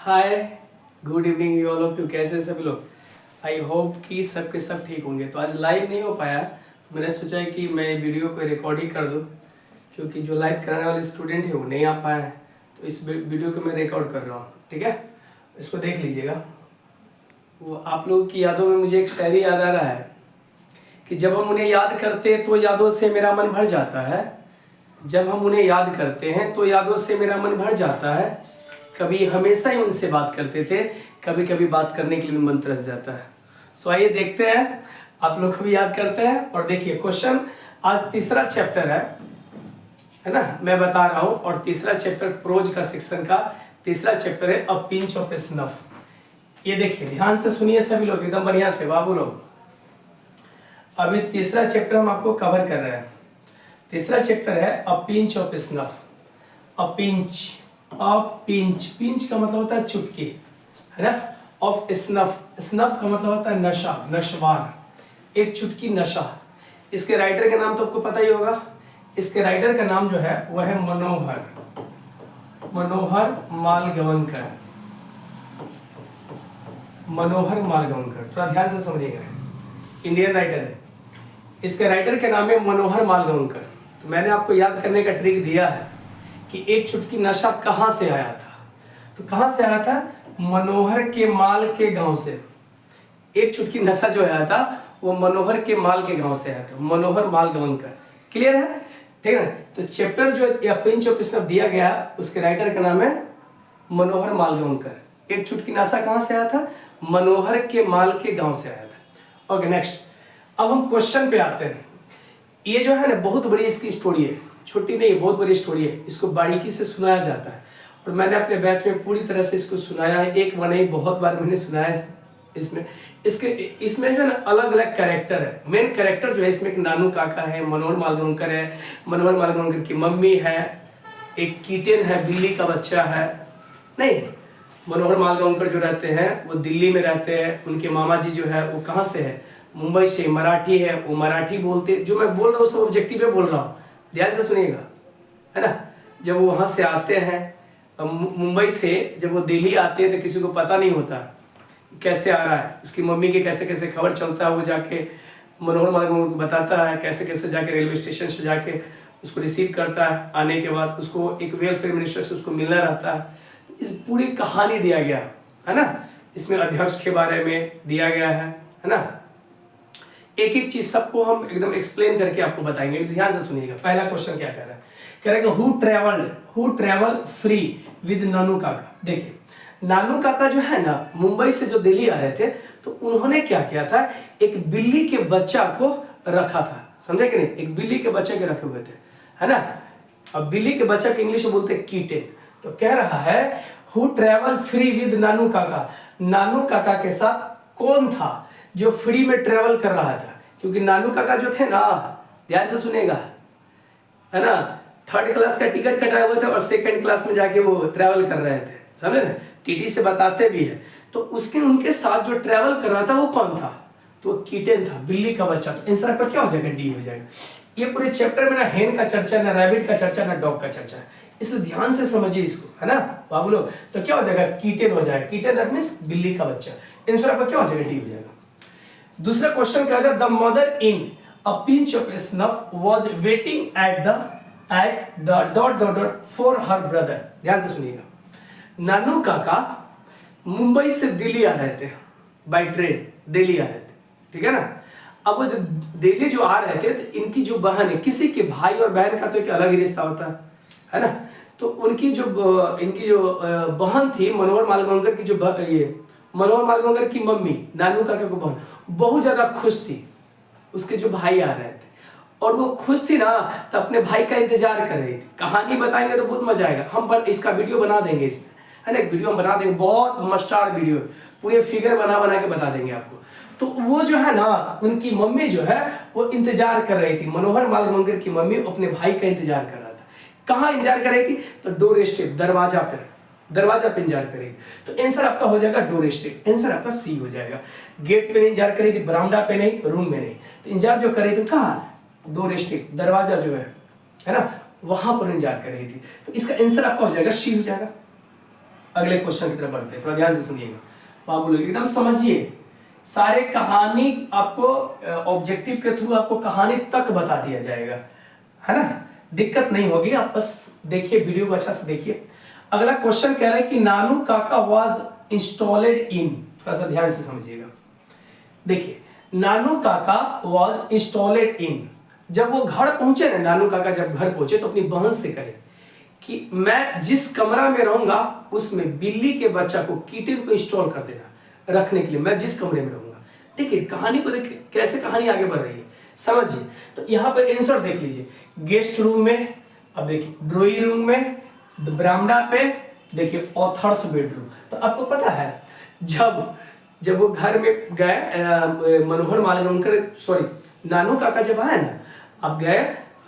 Hi, good evening you all of you. कैसे सभी लोग? आई होप कि सबके सब ठीक होंगे। तो आज लाइव नहीं हो पाया, तो मैंने सोचा है कि मैं वीडियो को रिकॉर्डिंग कर दूं, क्योंकि जो लाइव कराने वाले स्टूडेंट है वो नहीं आ पाया है। तो इस वीडियो को मैं रिकॉर्ड कर रहा हूँ, ठीक है? इसको देख लीजिएगा। वो आप लोगों की यादों में मुझे एक शायरी याद आ रहा है कि जब हम उन्हें याद करते तो यादों से मेरा मन भर जाता है। जब हम उन्हें याद करते हैं तो यादों से मेरा मन भर जाता है। कभी हमेशा ही उनसे बात करते थे, कभी कभी बात करने के लिए मन तरस जाता है। सो आइए देखते हैं, आप लोग को भी याद करते हैं। और देखिए क्वेश्चन आज तीसरा चैप्टर है ना, मैं बता रहा हूँ। और तीसरा चैप्टर प्रोज का सेक्शन का तीसरा चैप्टर है अ पिंच ऑफ स्नफ। ये देखिए ध्यान से सुनिए सभी लोग, एकदम बढ़िया से बाबू लोग। अभी तीसरा चैप्टर हम आपको कवर कर रहे हैं। तीसरा चैप्टर है a pinch of snuff. A pinch, pinch का मतलब होता है चुटकी, है ना। ऑफ स्नफ, स्नफ का मतलब होता है नशा, नशवान, एक चुटकी नशा। इसके राइटर का नाम तो आपको पता ही होगा। इसके राइटर का नाम जो है वह है मनोहर मालगवनकर। मनोहर मालगवनकर, थोड़ा ध्यान से समझिएगा, इंडियन राइटर है। इसके राइटर के नाम है मनोहर मालगवनकर। तो मैंने आपको याद करने का ट्रिक दिया है कि एक चुटकी नशा कहाँ से आया था। तो कहाँ से आया था? मनोहर के माल के गांव से। एक चुटकी नशा जो आया था वो मनोहर के माल के गांव से आया था। मनोहर मालगवनकर, क्लियर है? ठीक है ना। तो चैप्टर जो पिंच ऑफ स्नफ दिया गया उसके राइटर का नाम है मनोहर मालगवनकर। एक चुटकी नशा कहाँ से आया था? मनोहर के माल के गांव से आया था। ओके नेक्स्ट, अब हम क्वेश्चन पे आते हैं। ये जो है ना बहुत बड़ी इसकी स्टोरी है, छोटी नहीं, बहुत बड़ी स्टोरी है। इसको बारीकी से सुनाया जाता है और मैंने अपने बैच में पूरी तरह से इसको सुनाया है। एक बार नहीं, बहुत बार मैंने सुनाया है। इसमें जो है ना अलग अलग कैरेक्टर है। मेन कैरेक्टर जो है इसमें एक नानू काका है, मनोहर मालगवनकर है, मनोहर मालगवनकर की मम्मी है, एक कीटन है, बिल्ली का बच्चा है। नहीं, मनोहर मालगवनकर जो रहते हैं वो दिल्ली में रहते हैं। उनके मामा जी जो है वो कहाँ से है? मुंबई से। मराठी है, वो मराठी बोलते। जो मैं बोल रहा हूँ सब ऑब्जेक्टिव में बोल रहा हूँ, ध्यान से सुनिएगा, है ना। जब वो वहाँ से आते हैं मुंबई से, जब वो दिल्ली आते हैं तो किसी को पता नहीं होता कैसे आ रहा है। उसकी मम्मी के कैसे कैसे खबर चलता है, वो जाके मनोहर मालगवनकर को बताता है, कैसे कैसे जाके रेलवे स्टेशन से जाके उसको रिसीव करता है। आने के बाद उसको एक वेलफेयर मिनिस्टर से उसको मिलना रहता है। इस पूरी कहानी दिया गया है ना। इसमें अध्यक्ष के बारे में दिया गया है ना। एक एक चीज सबको हम एकदम एक्सप्लेन करके आपको बताएंगे, ध्यान से सुनिएगा। पहला क्वेश्चन क्या कह रहा है? कह रहा है हु ट्रेवल फ्री विद नानू काका। देखिए नानू काका जो है ना मुंबई से जो दिल्ली आ रहे थे, तो उन्होंने क्या किया था, एक बिल्ली के बच्चा को रखा था। समझे कि नहीं? एक बिल्ली के बच्चे के रखे हुए थे, है ना। अब बिल्ली के बच्चा के इंग्लिश में बोलते हैं कीटेन। तो कह रहा है हु ट्रेवल फ्री विद नानू काका। नानू काका के साथ कौन था जो फ्री में ट्रेवल कर रहा था? क्योंकि नानू काका जो थे ना, ध्यान से सुनेगा, है ना, थर्ड क्लास का टिकट कटाए हुए थे और सेकंड क्लास में जाके वो ट्रेवल कर रहे थे, समझे ना। टीटी से बताते भी है। तो उसके उनके साथ जो ट्रेवल कर रहा था वो कौन था? तो वो कीटन था, बिल्ली का बच्चा। तो आंसर आपका क्या हो जाएगा? डी हो जाएगा। ये पूरे चैप्टर में ना हेन का चर्चा, ना रैबिट का चर्चा, ना डॉग का चर्चा है, इसलिए ध्यान से समझिए इसको, है ना बाबू लोग। तो क्या हो जाएगा? कीटन हो जाएगा। कीटन दैट मींस बिल्ली का बच्चा। आंसर आपका क्या हो जाएगा? डी हो जाएगा। दूसरा क्वेश्चन क्या है? The mother in a pinch of snuff was waiting at the dot dot dot for her brother. ध्यान से सुनिएगा। नानू काका मुंबई से दिल्ली आ रहे थे, बाय ट्रेन दिल्ली आ रहे थे, ठीक है ना। अब वो जो दिल्ली जो आ रहे थे तो इनकी जो बहन है, किसी के भाई और बहन का तो एक अलग ही रिश्ता होता है ना। तो इनकी जो बहन थी मनोहर मालगवनकर की, जो ये मनोहर मालगवनकर की मम्मी, नानू काका को बहन, बहुत ज्यादा खुश थी उसके जो भाई आ रहे थे। और वो खुश थी ना तो अपने भाई का इंतजार कर रही थी। कहानी बताएंगे तो बहुत मजा आएगा। हम इसका वीडियो बना देंगे, इसमें है ना, एक वीडियो हम बना देंगे, बहुत मस्टार वीडियो, पूरे फिगर बना के बता देंगे आपको। तो वो जो है ना, उनकी मम्मी जो है वो इंतजार कर रही थी। मनोहर मालगवनकर की मम्मी अपने भाई का इंतजार कर रहा था। कहाँ इंतजार कर रही थी? तो डोर स्टेप, दरवाजा पे इंतजार कर रही थी। तो आंसर आपका हो जाएगा डोर स्टेप। आंसर आपका सी हो जाएगा। गेट पे नहीं इंतजार कर रही थी, बरामदा पे नहीं, रूम में नहीं। तो इंतजार जो कर रही थी कहाँ? डोर स्टेप, दरवाजा जो है ना, वहां पर इंतजार कर रही थी। तो इसका आंसर आपका हो जाएगा सी हो जाएगा। अगले क्वेश्चन की तरफ बढ़ते हैं, थोड़ा ध्यान से सुनिएगा बाबू लोग, एकदम समझिए। सारे कहानी आपको ऑब्जेक्टिव के थ्रू आपको कहानी तक बता दिया जाएगा, है ना, दिक्कत नहीं होगी। आप बस देखिए, वीडियो को अच्छा से देखिए। अगला क्वेश्चन कह रहा है कि नानू काका वाज इंस्टॉलेड इन, थोड़ा सा ध्यान से समझिएगा। देखिए, नानू काका वाज इंस्टॉलेड इन, जब वो घर पहुंचे ना, नानू काका जब घर पहुंचे तो अपनी बहन से कहे कि मैं जिस कमरा में रहूंगा उसमें बिल्ली के बच्चा को, किटन को इंस्टॉल कर देना रखने के लिए, मैं जिस कमरे में रहूंगा। देखिए कहानी को देखिए कैसे कहानी आगे बढ़ रही है, समझिए। तो यहाँ पर आंसर देख लीजिए, गेस्ट रूम में, अब देखिए ड्राइंग रूम में, बरामदा पे, देखिए ऑथर्स बेडरूम। तो आपको पता है जब वो घर में गए, मनोहर मालवंकर, सॉरी नानू काका जब आए ना, अब गए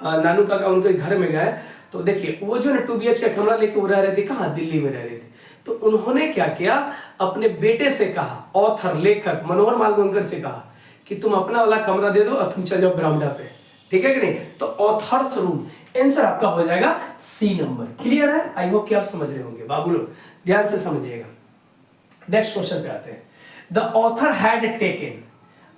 नानू काका उनके घर में गए, तो देखिए वो जो ना 2 BH का कमरा लेके वो रह रहे थे, कहाँ, दिल्ली में रह रहे थे। तो उन्होंने क्या किया, अपने बेटे से कहा, ऑथर लेखक मनोहर मालवंकर से कहा कि तुम अपना वाला कमरा दे दो और तुम चल जाओ बरामदा पे, ठीक है कि नहीं। तो ऑथर्स रूम, आंसर आपका हो जाएगा सी नंबर। क्लियर है? आई होप कि आप समझ रहे होंगे बाबू लोग, ध्यान से समझिएगा। नेक्स्ट क्वेश्चन पे आते हैं। द ऑथर हैड टेकन,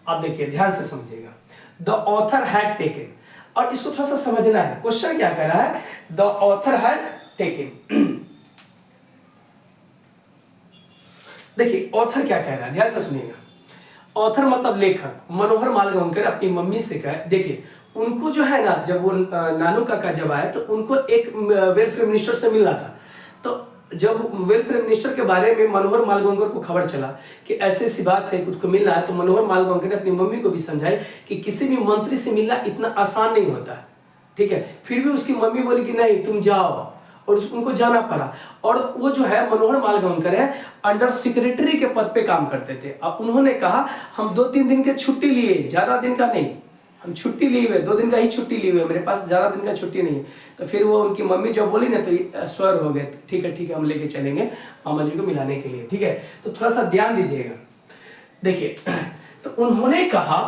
आप देखिए ध्यान से समझिएगा, द ऑथर हैड टेकन, और इसको थोड़ा सा समझना है। क्वेश्चन क्या कह रहा है, द ऑथर हैड टेकन। देखिए ऑथर क्या कह रहा है, ध्यान से सुनिएगा। ऑथर मतलब लेखक मनोहर मालवंकर अपनी मम्मी से कहे, देखिए उनको जो है ना, जब वो नानू काका जब आए तो उनको एक वेलफेयर मिनिस्टर से मिलना था। तो जब वेलफेयर मिनिस्टर के बारे में मनोहर मालवंकर को खबर चला कि ऐसी ऐसी बात है, कुछ को मिलना है, तो मनोहर मालवंकर ने अपनी मम्मी को भी समझाई कि किसी भी मंत्री से मिलना इतना आसान नहीं होता है, ठीक है। फिर भी उसकी मम्मी बोली कि नहीं तुम जाओ, और उनको जाना पड़ा। और वो जो है मनोहर मालवंकर है, अंडर सेक्रेटरी के पद पे काम करते थे। अब उन्होंने कहा हम 2-3 दिन के छुट्टी लिए, ज्यादा दिन का नहीं, हम छुट्टी लिए हुए, 2 दिन का ही छुट्टी लिए हुए, मेरे पास ज्यादा दिन का छुट्टी नहीं है। तो फिर वो उनकी मम्मी जो बोली ना, तो स्वर हो गए, ठीक है हम लेके चलेंगे मामा जी को मिलाने के लिए, ठीक है। तो थोड़ा सा ध्यान दीजिएगा। देखिए तो उन्होंने कहा,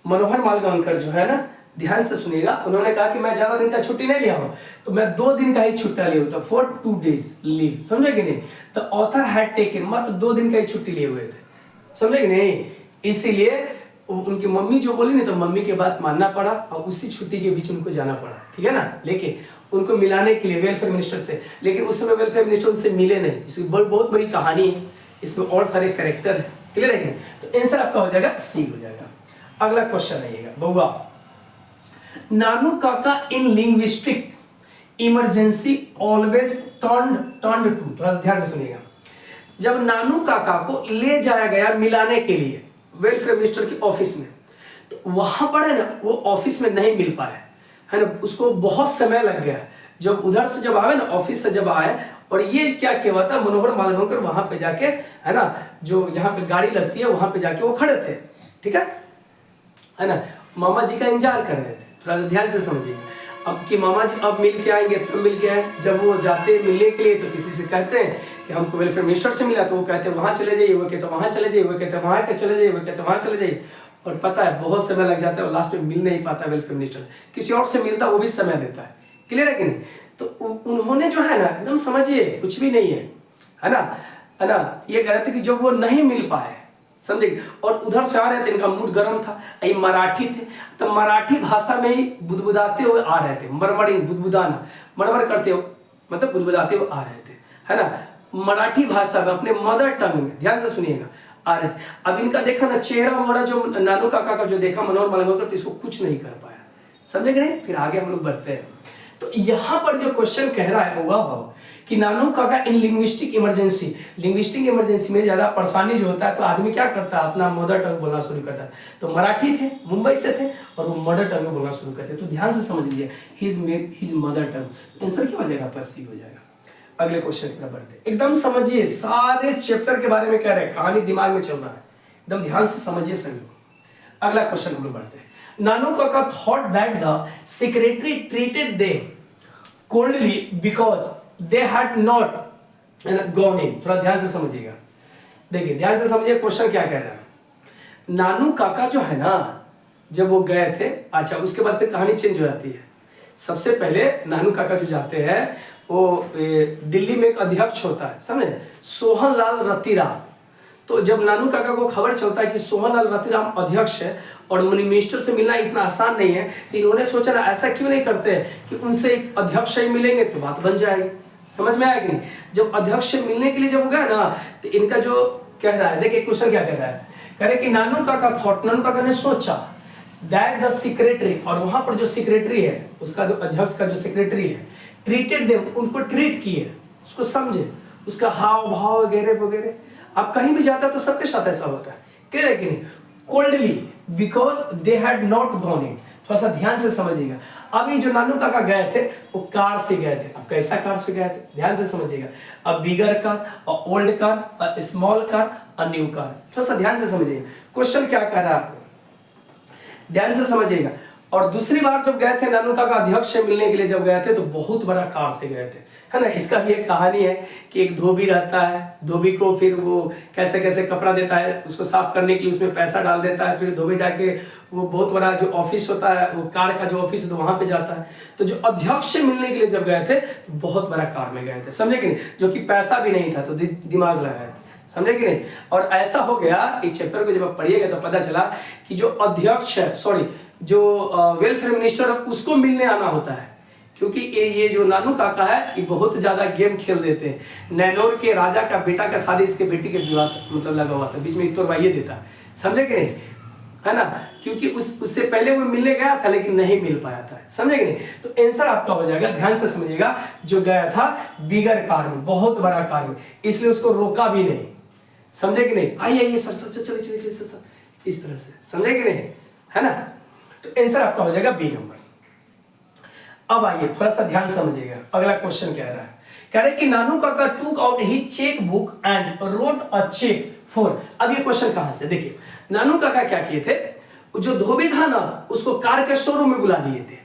मनोहर मालवंकर जो है ना, ध्यान से सुनिएगा, उन्होंने कहा कि मैं ज्यादा दिन का छुट्टी नहीं लिया हूं, तो मैं 2 दिन का ही छुट्टा लिया हूं, फॉर 2 days लीव, समझे कि नहीं। तो ऑथर हैड टेकन मात्र 2 दिन का ही छुट्टी लिए हुए थे, समझे कि नहीं। इसीलिए उनकी मम्मी जो बोली ना, तो मम्मी की बात मानना पड़ा और उसी छुट्टी के बीच उनको जाना पड़ा, ठीक है ना, लेके उनको मिलाने के लिए वेलफेयर मिनिस्टर से। लेकिन उस समय वेलफेयर मिनिस्टर उनसे मिले नहीं, इसकी बहुत बड़ी कहानी है, इसमें और सारे कैरेक्टर है, क्लियर है। तो आंसर आपका हो जाएगा सी हो जाएगा। अगला क्वेश्चन आइएगा बउआ, Nanu Kaka in linguistic emergency always turned to, थोड़ा ध्यान से सुनिएगा। जब नानू काका को ले जाया गया मिलाने के लिए वेलफेयर मिनिस्टर की ऑफिस में, तो वहां पर है ना, वो ऑफिस में नहीं मिल पाया, है ना, उसको बहुत समय लग गया। जब उधर से जब आए ना, ऑफिस से जब आए, और ये क्या किया था, मनोहर मालवंकर वहां पे जाके, है ना, जो जहां पे गाड़ी लगती है वहां पे जाके वो खड़े थे, ठीक है ना, मामा जी का इंतजार कर रहे थे। थोड़ा ध्यान से समझिए, अब कि मामा जी अब मिल के आएंगे, तब मिल के आए। जब वो जाते मिलने के लिए तो किसी से कहते हैं कि हमको वेलफेयर मिनिस्टर से मिला, तो वो कहते हैं वहां चले जाइए, वो कहते वहां चले जाइए, वो कहते हैं वहां चले जाइए, वो कहते वहां चले जाइए। और पता है बहुत समय लग जाता है और लास्ट में मिल नहीं पाता वेलफेयर मिनिस्टर, किसी और से मिलता वो भी समय देता है, क्लियर है कि नहीं। तो उन्होंने जो है ना, एकदम समझिए कुछ भी नहीं है ना, ये कह रहे थे कि जब वो नहीं मिल पाए, समझे, और उधर से आ रहे थे, इनका मूड गर्म था, ये मराठी थे, तो मराठी भाषा में ही बुदबुदाते हुए आ रहे थे, मरमरिंग, बुदबुदाना, मरमर करते हुए, मतलब बुदबुदाते हुए आ रहे थे, है ना, मराठी भाषा में, अपने मदर टंग में, ध्यान से सुनिएगा, आ रहे थे। अब इनका देखा ना चेहरा वगैरह, जो नानू काका का जो देखा मनोहर मालवंकर, तो इसको कुछ नहीं कर पाया, समझे कि नहीं। फिर आगे हम लोग बढ़ते हैं। तो यहाँ पर जो क्वेश्चन कह रहा है वो कि Nanu Kaka in linguistic emergency में ज्यादा परेशानी जो होता है, तो आदमी क्या करता है, अपना मदर टंग बोलना शुरू करता है। तो मराठी थे, मुंबई से थे, और वो मदर टंग में बोलना शुरू करते। तो ध्यान से समझ लीजिए, हिज मदर टंग, आंसर क्या हो जाएगा, प्लस सी हो जाएगा। अगले क्वेश्चन की तरफ बढ़ते, एकदम समझिए, सारे चैप्टर के बारे में कह रहे हैं, कहानी दिमाग में चल रहा है, एकदम ध्यान से समझिए सभी। अगला क्वेश्चन हम लोग बढ़ते हैं। नानू काका thought that the secretary treated them coldly because they had not gone in. थोड़ा ध्यान से समझिएगा, देखिए ध्यान से समझिए क्वेश्चन क्या कह रहा है। नानू काका जो है ना, जब वो गए थे, अच्छा उसके बाद फिर कहानी चेंज हो जाती है। सबसे पहले नानू काका जो जाते हैं, दिल्ली में एक अध्यक्ष होता है, समझे, सोहन लाल रतिराम। तो जब नानू काका को खबर चलता है कि सोहन लाल रतिराम अध्यक्ष है और मिनिस्टर से मिलना इतना आसान नहीं है, तो इन्होंने सोचा ना ऐसा क्यों नहीं करते कि उनसे एक अध्यक्ष से ही मिलेंगे तो बात बन जाएगी। समझ में आया कि नहीं? जब अध्यक्ष से मिलने के लिए जब गए ना, तो इनका जो कह रहा है, देखिए क्वेश्चन क्या कह रहा है, कह रहे कि नानू काका ने सोचा दैट द सेक्रेटरी, और वहां पर जो सेक्रेटरी है उसका, जो अध्यक्ष का जो सेक्रेटरी है, ट्रीटेड देम, उनको ट्रीट किए, उसको समझे, उसका हाव भाव वगैरह वगैरह। आप कहीं भी जाता है तो सबके साथ ऐसा होता है, क्लियर है कि नहीं? Coldly because they had not gone in. थोड़ा सा ध्यान से समझिएगा। अभी जो नानू काका गए थे वो कार से गए थे। अब कैसा कार से गए थे, ध्यान से समझिएगा। A bigger car, a old car, a small car, a new car. थोड़ा सा ध्यान से समझिएगा क्वेश्चन क्या कह रहा है आपको, ध्यान से समझिएगा। और दूसरी बार जब गए थे नानू काका अध्यक्ष से मिलने के लिए जब गए थे तो बहुत बड़ा कार से गए थे, है ना। इसका भी एक कहानी है कि एक धोबी रहता है, धोबी को फिर वो कैसे कैसे कपड़ा देता है, उसको साफ करने के लिए उसमें पैसा डाल देता है, फिर धोबी जाके वो बहुत बड़ा जो ऑफिस होता है, वो कार का जो ऑफिस है तो वहां पे जाता है। तो जो अध्यक्ष से मिलने के लिए जब गए थे तो बहुत बड़ा कार में गए थे, समझे कि नहीं, जो कि पैसा भी नहीं था, तो दिमाग लगाए थे, समझे कि नहीं। और ऐसा हो गया, इस चैप्टर को जब आप पढ़िएगा तो पता चला कि जो अध्यक्ष है, सॉरी, जो वेलफेयर मिनिस्टर है, उसको मिलने आना होता है, क्योंकि ये जो नानू काका है ये बहुत ज्यादा गेम खेल देते हैं। नैनोर के राजा का बेटा का शादी इसके बेटी के विवाह मतलब लगा हुआ था, बीच में तोड़वाइए देता, समझे कि नहीं, है ना, क्योंकि उससे पहले वो मिलने गया था लेकिन नहीं मिल पाया था, समझे कि नहीं। तो आंसर आपका हो जाएगा, ध्यान से समझिएगा, जो गया था बिगर कार में, बहुत बड़ा कार में, इसलिए उसको रोका भी नहीं, समझे कि नहीं। आइए सर सर चलिए चलिए सर, इस तरह से, समझे कि नहीं, है ना। तो आंसर आपका हो जाएगा बी नंबर। अब आइए थोड़ा सा ध्यान समझिएगा, अगला क्वेश्चन कह रहा है, कह रहे कि नानू काका टूक आउट ही cheque book and wrote a cheque for. अब ये क्वेश्चन कहां से, देखिए नानू काका क्या किए थे, जो धोबी था ना उसको कार के शोरूम में बुला लिए थे,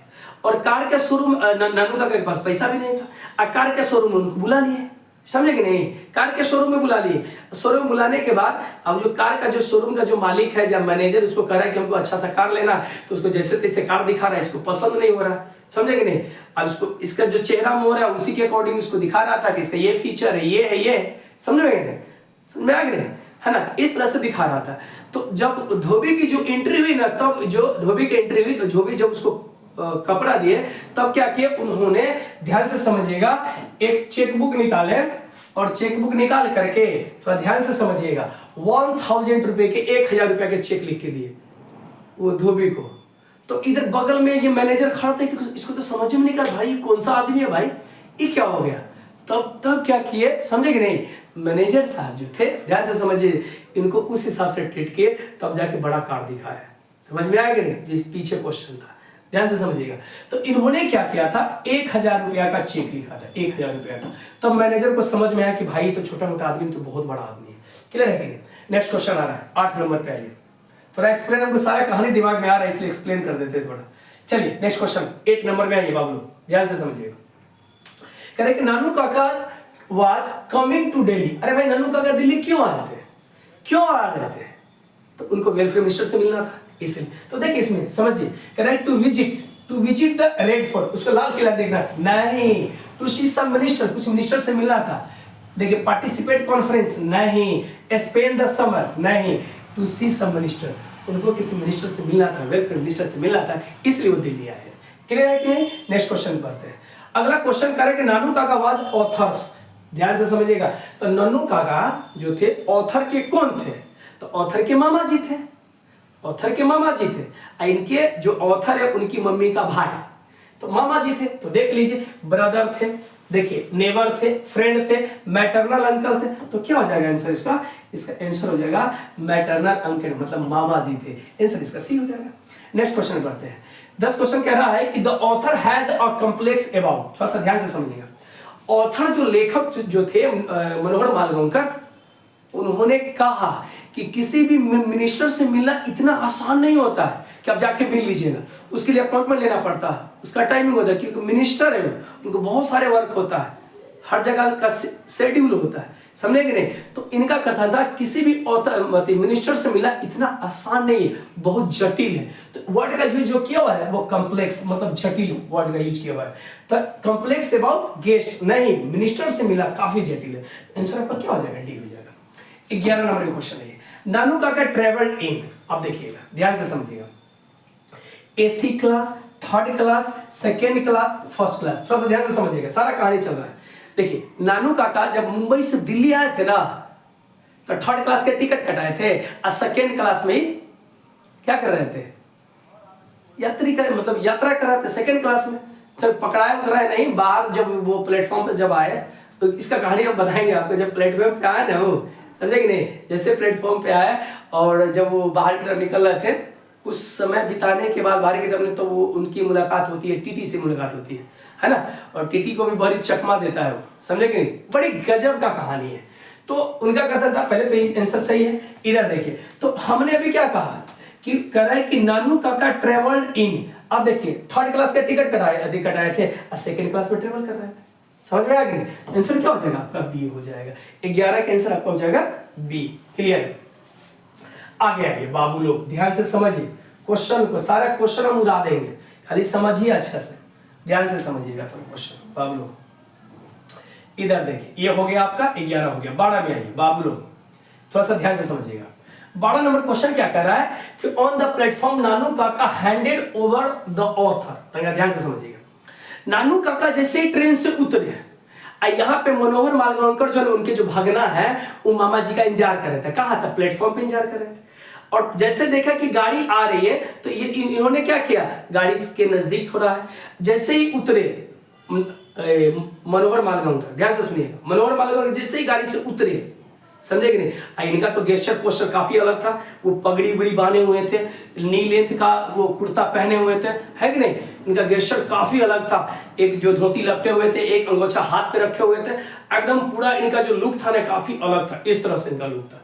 और कार के शोरूम, नानू काका के पास पैसा भी नहीं था, कार के शोरूम में उनको बुला लिए, समझे कि नहीं, कार के शोरूम में बुला लिए। शोरूम में बुलाने के बाद अब जो कार का जो शोरूम का जो मालिक है या मैनेजर, उसको कह रहा है कि हमको अच्छा सा कार लेना, तो उसको जैसे तैसे कार दिखा रहा है, इसको पसंद नहीं हो रहा, समझे कि नहीं। अब इसको इसका जो चेहरा मोहर है उसी के अकॉर्डिंग उसको दिखा रहा था कि इसका ये फीचर है, ये है, ये, समझ में आ गया, है ना, इस तरह से दिखा रहा था। तो जब धोबी की जो एंट्री हुई ना, तब जो धोबी की एंट्री हुई तो धोबी जब उसको कपड़ा दिए तब क्या किया उन्होंने, ध्यान से समझिएगा, एक चेकबुक निकाले और चेकबुक निकाल करके थोड़ा ध्यान से समझिएगा 1000 रुपए के, 1000 रुपए के चेक लिख के दिए वो धोबी को। तो इधर बगल में ये मैनेजर खड़ा था, इसको तो समझ में नहीं कर भाई कौन सा आदमी है भाई, ये क्या हो गया। तब क्या किए, समझे कि नहीं, मैनेजर साहब जो थे, ध्यान से समझिए, इनको उस हिसाब से ट्रीट किए, तब जाके बड़ा कार दिखाया, समझ में आया कि नहीं, जिस पीछे क्वेश्चन था, ध्यान से समझिएगा। तो इन्होंने क्या किया था, 1000 रुपया का चेक लिखा था, 1000 रुपया का। तब मैनेजर को समझ में आया कि भाई तो छोटा मोटा आदमी तो बहुत बड़ा आदमी है, क्लियर है कि नहीं। नेक्स्ट क्वेश्चन आ रहा है 8 नंबर पे, आइए थोड़ा एक्सप्लेन, हमको सारा कहानी दिमाग में आ रहा है इसलिए एक्सप्लेन कर देते हैं थोड़ा। चलिए नेक्स्ट क्वेश्चन 8 नंबर में आइए बाबू, ध्यान से समझिएगा। कह रहे कि नानू काका वाज कमिंग टू दिल्ली। अरे भाई नानू काका दिल्ली क्यों आ रहे थे, क्यों आ रहे थे, तो उनको वेलफेयर मिनिस्टर से मिलना था इसलिए। तो देखिए इसमें समझिए, कह रहा है to visit the Red Fort, उसको लाल किला देखना नहीं, टू सी सम मिनिस्टर, कुछ मिनिस्टर से मिलना था। देखिए पार्टिसिपेट कॉन्फ्रेंस नहीं, स्पेंड द समर नहीं, टू सी सम मिनिस्टर, उनको किसी मिनिस्टर से मिलना था, वेलफेयर मिनिस्टर से मिलना था, इसलिए वो दिल्ली आए। क्लियर है कि नहीं। नेक्स्ट क्वेश्चन पढ़ते हैं। अगला क्वेश्चन कह रहे कि नानू काका वाज ऑथर्स, ध्यान से समझिएगा। तो नानू काका जो थे ऑथर के कौन थे, तो ऑथर के मामा जी थे, ऑथर के मामा जी थे। इनके जो ऑथर है उनकी मम्मी का भाई, तो मामा जी थे। तो देख लीजिए, ब्रदर थे, देखिए नेबर थे, फ्रेंड थे, मैटरनल अंकल थे। तो क्या हो जाएगा आंसर इसका, इसका आंसर हो जाएगा मैटरनल अंकल, मतलब मामा जी थे, आंसर इसका सी हो जाएगा। नेक्स्ट क्वेश्चन पढ़ते हैं। 10 क्वेश्चन कह रहा है कि the author has a complex about, थोड़ा सा ध्यान से समझिएगा। ऑथर जो लेखक जो थे मनोहर मालगोंकर, उन्होंने कहा कि किसी भी मिनिस्टर से मिलना इतना आसान नहीं होता है कि आप जाके मिल लीजिएगा, उसके लिए अपॉइंटमेंट लेना पड़ता है, उसका टाइमिंग होता है, क्योंकि मिनिस्टर है उनको बहुत सारे वर्क होता है, हर जगह का शेड्यूल होता है, समझे कि नहीं? तो इनका कथन था किसी भी मिनिस्टर से मिला इतना आसान नहीं है, बहुत जटिल है। तो वर्ड का यूज जो किया हुआ है वो कॉम्प्लेक्स, मतलब जटिल वर्ड का यूज किया हुआ है। तो कॉम्प्लेक्स अबाउट गेस्ट नहीं, मिनिस्टर से मिला काफी जटिल है। आंसर आपका क्या हो जाएगा? डी हो जाएगा। 11 नंबर का क्वेश्चन है, नानू काका ट्रेवल्ड इन, अब देखिएगा ध्यान से समझिएगा, AC class, third class, second class, first class. थोड़ा सा ध्यान से समझिएगा, सारा कहानी चल रहा है। देखिए नानू काका जब मुंबई से दिल्ली आए थे ना, तो थर्ड क्लास के टिकट कटाए थे और सेकेंड क्लास में ही क्या कर रहे थे? मतलब यात्रा कर रहे थे सेकेंड क्लास में। जब पकड़ाए नहीं, बाहर जब वो प्लेटफॉर्म पे जब आए, तो इसका कहानी हम बताएंगे आपको। जब प्लेटफॉर्म पे आए ना वो, समझे कि नहीं? जैसे प्लेटफॉर्म पे आए और जब वो बाहर की तरफ निकल रहे थे, कुछ समय बिताने के बाद बाहर की तरफ, तो वो उनकी मुलाकात होती है, टीटी से मुलाकात होती है ना? और टीटी को भी बड़ी चकमा देता है वो, समझे कि नहीं? बड़ी गजब का कहानी है। तो उनका कथन था, पहले तो ये आंसर सही है। इधर देखिए, तो हमने अभी क्या कहा कि कह रहा है कि नानू काका ट्रेवल्ड इन। अब देखिए थर्ड क्लास का टिकट कटाए थे और सेकंड क्लास में ट्रेवल कर रहे थे। समझ में आ गई? आंसर क्या हो जाएगा आपका? बी हो जाएगा। 11 का आंसर आपका हो जाएगा बी। क्लियर? आगे आइए बाबू लोग, ध्यान से समझिए क्वेश्चन को, सारा क्वेश्चन हम उड़ा देंगे, खाली समझिए अच्छा से, ध्यान से समझिएगा क्वेश्चन। बाबू लोग इधर देखिए, ये हो गया आपका 11 हो गया। 12 में आइए बाबू लोग, थोड़ा सा ध्यान से समझिएगा। 12 नंबर क्वेश्चन क्या कह रहा है कि on the platform Nanu Kaka handed over the author. ध्यान से समझिएगा, नानू काका जैसे ही ट्रेन से उतरे, यहाँ पे मनोहर मालगांवकर जो उनके जो भगना है वो मामा जी का इंतजार कर रहे थे। कहा था? प्लेटफॉर्म पे इंतजार कर रहे थे। और जैसे देखा कि गाड़ी आ रही है, तो ये इन्होंने क्या किया, गाड़ी के नजदीक थोड़ा है। जैसे ही उतरे मनोहर मालगांवकर, ध्यान से सुनिएगा, मनोहर मालगांवकर जैसे ही गाड़ी से उतरे, समझे कि नहीं? इनका तो गेस्चर पोस्टर काफी अलग था, वो पगड़ी बड़ी बांधे हुए थे, नी लेंथ का वो कुर्ता पहने हुए थे, है कि नहीं? इनका गेस्चर काफी अलग था, एक जो धोती लपटे हुए थे, एक अंगोछा हाथ पे रखे हुए थे, एकदम पूरा इनका जो लुक था ना काफी अलग था। इस तरह से इनका लुक था,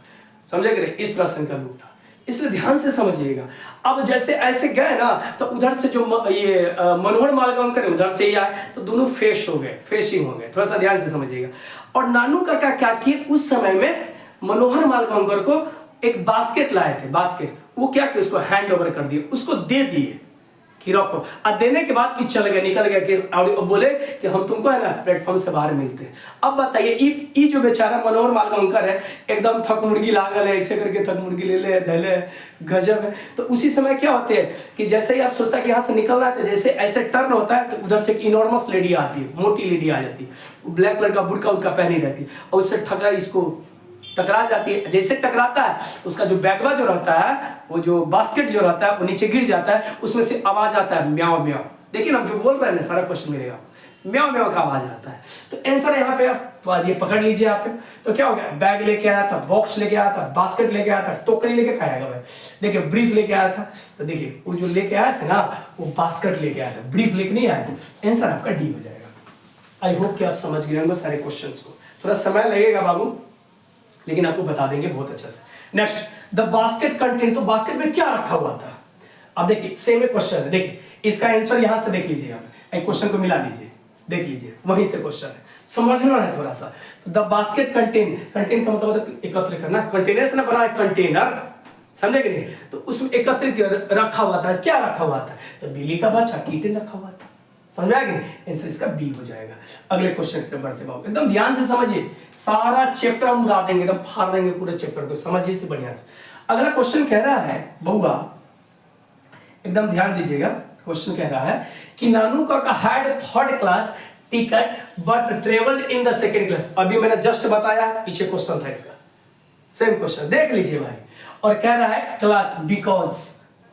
समझे कि नहीं? इस तरह से इनका लुक था, इसलिए ध्यान से समझिएगा। अब जैसे ऐसे गए ना, तो उधर से जो ये मनोहर मालगांवकर उधर से ही आए, तो दोनों फेस हो गए, फेसिंग हो गए। थोड़ा सा ध्यान से समझिएगा। और नानू काका क्या किए उस समय में, मनोहर मालगांवकर को एक बास्केट लाए थे, बास्केट, वो क्या किया, उसको हैंड ओवर कर दिए, उसको दे दिए कि रखो। और देने के बाद चल गए, निकल गए कि और बोले कि हम तुमको है ना प्लेटफॉर्म से बाहर मिलते हैं। अब बताइए ये जो बेचारा मनोहर मालगांवकर है, एकदम थक मुर्गी लागल है, ऐसे करके थक मुर्गी ले ले धैले, गजब है। तो उसी समय क्या होते हैं कि जैसे ही आप सोचता है कि यहाँ से निकलना है, तो जैसे ऐसे टर्न होता है, तो उधर से एक इनॉर्मस लेडी आती है, मोटी लेडी आ जाती है, ब्लैक कलर का बुर्का उनका पहनी रहती है, और उससे ठगा इसको टकरा जाती है। जैसे टकराता है, उसका जो बैगवा जो रहता है, वो जो बास्केट जो रहता है, वो नीचे गिर जाता है, उसमें से आवाज आता है म्याओ म्याओ। देखिए ना जो बोल रहे हैं ना, सारा क्वेश्चन मिलेगा, म्याओ म्याओ का आवाज आता है। तो आंसर यहाँ पे आप ये पकड़ लीजिए आप। तो क्या हो गया, बैग लेके आया था, बॉक्स लेके आया था, बास्केट लेके आया था, टोकरी लेके खाएगा भाई, देखिए ब्रीफ लेके आया था। तो देखिए वो जो लेके आया था ना, वो बास्केट लेके आया था, ब्रीफ लेके नहीं आया था। आंसर आपका डी हो जाएगा। आई होप कि आप समझ गए होंगे सारे क्वेश्चन को। थोड़ा समय लगेगा बाबू, लेकिन आपको बता देंगे बहुत अच्छे से। नेक्स्ट, द बास्केट कंटेन, तो बास्केट में क्या रखा हुआ था? अब देखिए सेम क्वेश्चन है, देखिए इसका आंसर यहां से देख लीजिए, आप एक क्वेश्चन को मिला लीजिए, देख लीजिए वहीं से क्वेश्चन है, समझना है थोड़ा सा। द बास्केट कंटेन, कंटेन का मतलब एकत्र करना, कंटेनर से ना बना है कंटेनर, समझे कि नहीं? तो उसमें एकत्रित रखा हुआ था, क्या रखा हुआ था? तो बिल्ली का बच्चा कीटन रखा हुआ था, समझ आ गया? आंसर इसका बी हो जाएगा। अगले क्वेश्चन पे बढ़ते बाबू, एकदम ध्यान से समझिए, सारा चैप्टर हम उड़ा देंगे, एकदम फाड़ देंगे पूरे चैप्टर को, समझिए से बढ़िया से। अगला क्वेश्चन कह रहा है बहुआ, एकदम ध्यान दीजिएगा, क्वेश्चन कह रहा है कि नानू काका had third class ticket but travelled in the second class. अभी मैंने जस्ट बताया, पीछे क्वेश्चन था इसका, सेम क्वेश्चन देख लीजिए भाई। और कह रहा है क्लास बिकॉज,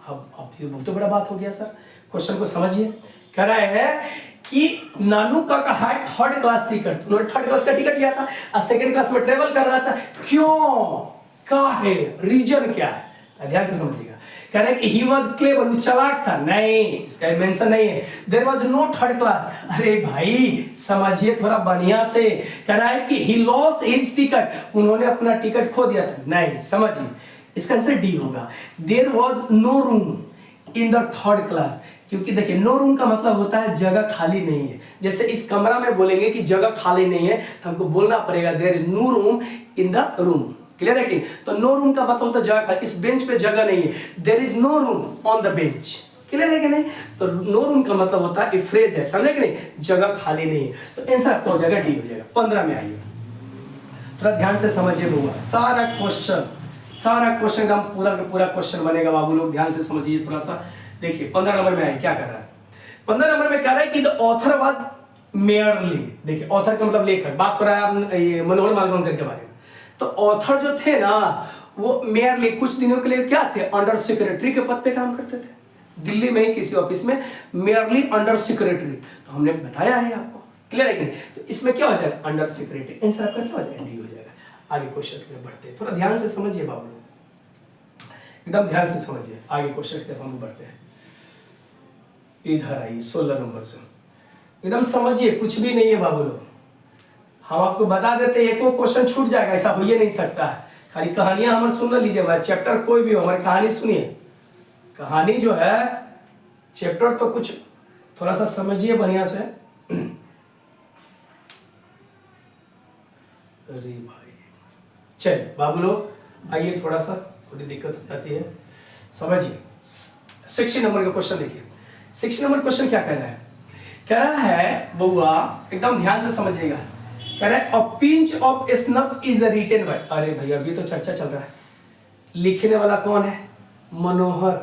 अब तो बड़ा बात हो गया सर, क्वेश्चन को समझिए। कह रहा है कि नानू काका हैड थर्ड क्लास टिकट, उन्होंने थर्ड क्लास का टिकट लिया था और सेकंड क्लास में ट्रेवल कर रहा था, क्यों, क्या है, रीजन क्या है? ध्यान से समझिएगा। कह रहे हैं कि ही वाज क्लेवर, वो चालाक था, नहीं, इसका मेंशन नहीं है। There was no third class, अरे भाई समझिए थोड़ा बढ़िया से। कह रहा है कि ही लॉस्ट हिज टिकट, उन्होंने अपना टिकट खो दिया था, नहीं, समझिए इसका आंसर डी होगा। There was no room in the third class, क्योंकि देखिए नो रूम का मतलब होता है जगह खाली नहीं है। जैसे इस कमरा में बोलेंगे कि जगह खाली नहीं है तो हमको बोलना पड़ेगा there is no room in the room. Clear है कि? तो नो रूम का मतलब होता है जगह खाली, इस बेंच पे जगह नहीं है, there is no room on the bench. Clear है कि नहीं? तो नो रूम का मतलब होता है फ्रेज है, समझे कि नहीं, जगह खाली नहीं है। तो आंसर आपका हो जाएगा डी हो जाएगा। 15 में आइए, थोड़ा ध्यान से समझिए बउआ, सारा क्वेश्चन का पूरा का पूरा क्वेश्चन बनेगा बाबू लोग, ध्यान से समझिए थोड़ा सा। देखिए 15 नंबर में आइए क्या कर रहा है। 15 नंबर में कह रहा है कि द ऑथर वाज मेयरली, देखिए ऑथर का मतलब लेखक, बात कर रहा है ये मनोहर मालवणकर के बारे में। तो ऑथर जो थे ना वो मेयरली कुछ दिनों के लिए क्या थे, अंडर सेक्रेटरी के पद पे काम करते थे दिल्ली में ही किसी ऑफिस में, मेयरली अंडर सेक्रेटरी। तो हमने बताया है आपको, क्लियर है कि नहीं? तो इसमें क्या हो जाएगा, अंडर सेक्रेटरी। आंसर आपका क्या हो जाएगा, डी हो जाएगा। आगे क्वेश्चन की तरफ बढ़ते हैं, थोड़ा ध्यान से समझिए बाबू लोग, एकदम ध्यान से समझिए। आगे क्वेश्चन की तरफ हम बढ़ते हैं। इधर आइए 16 नंबर से, एकदम समझिए, कुछ भी नहीं है बाबू लोग, हम आपको बता देते एक को क्वेश्चन छूट जाएगा, ऐसा हो ही नहीं सकता है। खाली कहानियां हमारे सुन लीजिए, हमारे चैप्टर कोई भी हो, हमारी कहानी सुनिए, कहानी जो है चैप्टर तो कुछ थोड़ा सा समझिए बढ़िया से। अरे भाई चल बाबू लोग आइए, थोड़ा सा थोड़ी दिक्कत हो जाती है, समझिए। 60 नंबर का क्वेश्चन देखिए, 60 नंबर क्वेश्चन क्या कह रहा है, कह रहा है बउआ एकदम ध्यान से समझिएगा, कह रहा है a pinch of snuff is written by, अरे भैया अभी तो चर्चा चल रहा है, लिखने वाला कौन है, मनोहर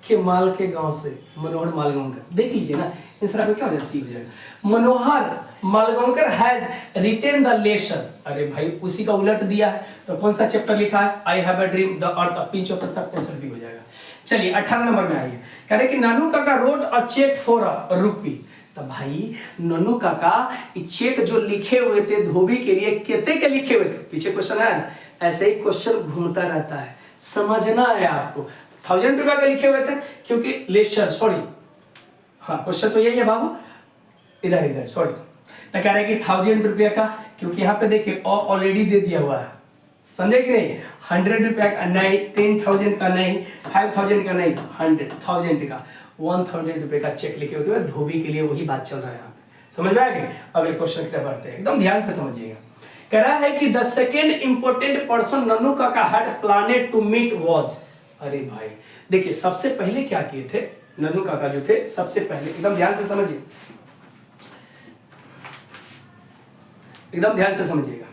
के माल के गांव से मनोहर मालगांवकर। देख लीजिए ना आंसर आपको क्या हो जाएगा, सी हो जाएगा। Manohar Malgaonkar has written the lesson, अरे भाई उसी का उलट दिया है, तो कौन सा चैप्टर लिखा है, I have a dream, the earth, a pinch of snuff, answer भी हो जाएगा। चलिए 18 नंबर में आइए, कह रहे कि Nanu Kaka wrote a cheque for a rupee. तो भाई नन्नू काका चेक जो लिखे हुए थे धोबी के लिए, कितने के लिखे हुए थे, पीछे क्वेश्चन है ना, ऐसे ही क्वेश्चन घूमता रहता है, समझना है आपको। 1000 रुपया के लिखे हुए थे क्योंकि लेशन, सॉरी हाँ क्वेश्चन तो यही है बाबू, इधर सॉरी, तो कह रहे कि 1000 रुपया का, क्योंकि यहाँ पे देखिए ऑलरेडी दे दिया हुआ है, समझे कि नहीं, 100 रुपया का नहीं, 10,000 का नहीं, 5,000 का नहीं, 100,000 का, 1,000 रुपए का चेक लिखे होते हुए धोबी के लिए, वही बात चल रहा है यहाँ पे, समझ में आ गई। अगले क्वेश्चन की तरफ बढ़ते हैं, एकदम ध्यान से समझिएगा। कह रहा है कि the second important person Nannu काका हैड प्लानेड टू मीट वाज, अरे भाई देखिए सबसे पहले क्या किए थे नन्नू काका जो थे, सबसे पहले एकदम ध्यान से समझिए, एकदम ध्यान से समझिएगा।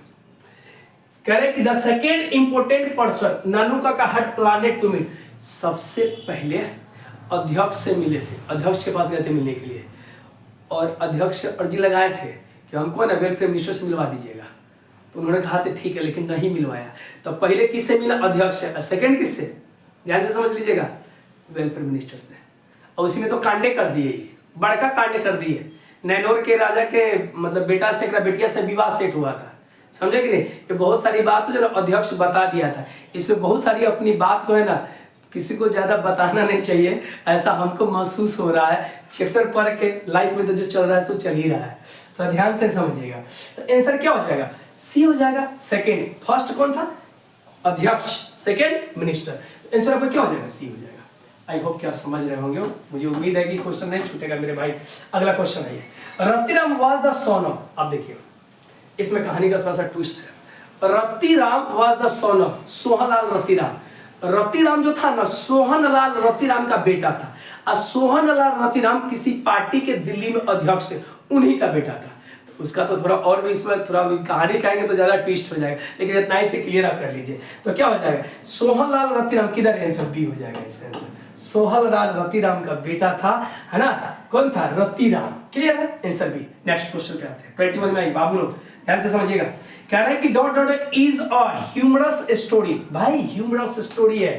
कह रहे कि the second important person Nannu काका हैड प्लानेड टू मीट, सबसे पहले अध्यक्ष से मिले थे, अध्यक्ष के पास गए थे मिलने के लिए, और अध्यक्ष से अर्जी लगाए थे कि हमको ना वेलफेयर मिनिस्टर से मिलवा दीजिएगा, तो उन्होंने कहा था ठीक है, लेकिन नहीं मिलवाया। तो पहले किससे मिला, अध्यक्ष से, सेकंड किससे, ध्यान से समझ लीजिएगा, वेलफेयर मिनिस्टर से। और उसी में तो कांडे कर दिए, बड़का कांडे कर दिए, नैनोर के राजा के मतलब बेटा से बेटिया से विवाह सेट हुआ था, समझे कि नहीं। ये बहुत सारी बात जो अध्यक्ष बता दिया था, इसमें बहुत सारी अपनी बात को है ना किसी को ज्यादा बताना नहीं चाहिए, ऐसा हमको महसूस हो रहा है, चैप्टर पढ़ के लाइफ में तो जो चल रहा है सो चल ही रहा है, तो ध्यान से समझिएगा। तो आंसर क्या हो जाएगा, सी हो जाएगा। सेकंड, फर्स्ट कौन था, अध्यक्ष, सेकंड मिनिस्टर, आंसर आपका क्या हो जाएगा, सी हो जाएगा। आई होप कि आप समझ रहे होंगे, मुझे उम्मीद है कि क्वेश्चन नहीं छूटेगा मेरे भाई। अगला क्वेश्चन है, Ratiram was the son of, अब देखिए इसमें कहानी का थोड़ा सा ट्विस्ट है। Ratiram was the son of Sohanlal Ratiram, Ratiram जो था ना सोहनलाल रतिराम का बेटा था, और सोहनलाल रतिराम किसी पार्टी के दिल्ली में अध्यक्ष थे, उन्हीं का बेटा था। तो उसका तो थोड़ा और भी इसमें थोड़ा कहानी कहेंगे तो ज्यादा ट्विस्ट हो जाएगा, लेकिन इतना ही से क्लियर आप कर लीजिए। तो क्या हो जाएगा, सोहनलाल रतिराम, किधर आंसर बी हो जाएगा इसका आंसर, सोहनलाल रतिराम का बेटा था, है ना, कौन था, रतिराम, क्लियर है, आंसर बी। नेक्स्ट क्वेश्चन पे आते हैं, 21 में आई बाबू लोग ध्यान से समझिएगा। कह रहा है कि dot dot is a humorous story, भाई ह्यूमरस स्टोरी है,